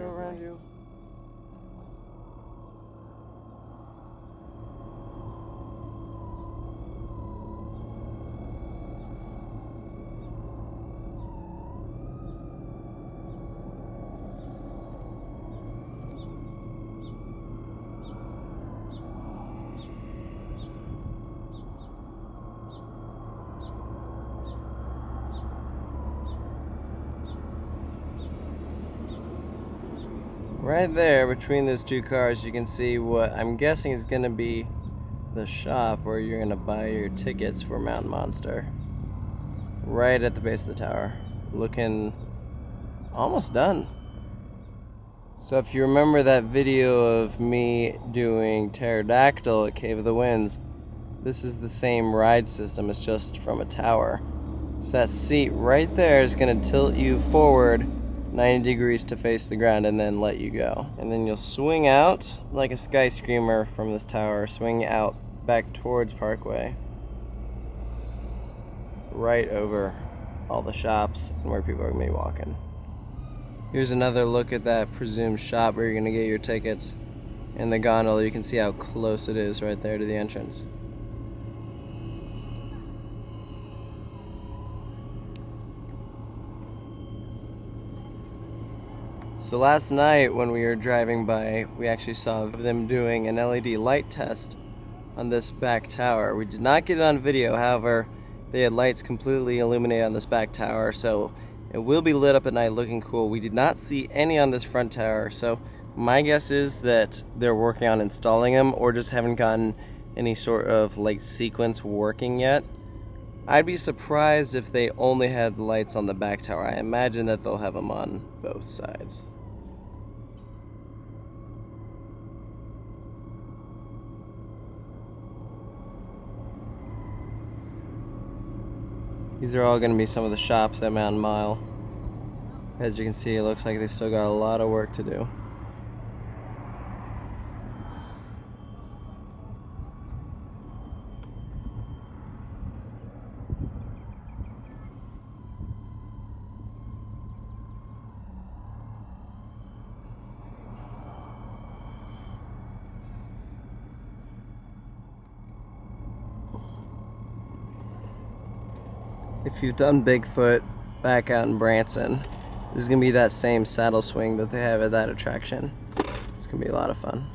around you. Right there between those two cars you can see what I'm guessing is going to be the shop where you're going to buy your tickets for Mountain Monster. Right at the base of the tower. Looking almost done. So if you remember that video of me doing Pterodactyl at Cave of the Winds, this is the same ride system, it's just from a tower. So that seat right there is going to tilt you forward 90 degrees to face the ground and then let you go. And then you'll swing out like a sky screamer from this tower, swing out back towards Parkway. Right over all the shops and where people are going to be walking. Here's another look at that presumed shop where you're going to get your tickets. In the gondola, you can see how close it is right there to the entrance. So last night when we were driving by, we actually saw them doing an LED light test on this back tower. We did not get it on video, however, they had lights completely illuminated on this back tower, so it will be lit up at night looking cool. We did not see any on this front tower, so my guess is that they're working on installing them or just haven't gotten any sort of light sequence working yet. I'd be surprised if they only had the lights on the back tower. I imagine that they'll have them on both sides. These are all going to be some of the shops at Mountain Mile. As you can see, it looks like they still got a lot of work to do. If you've done Bigfoot back out in Branson, this is going to be that same saddle swing that they have at that attraction. It's going to be a lot of fun.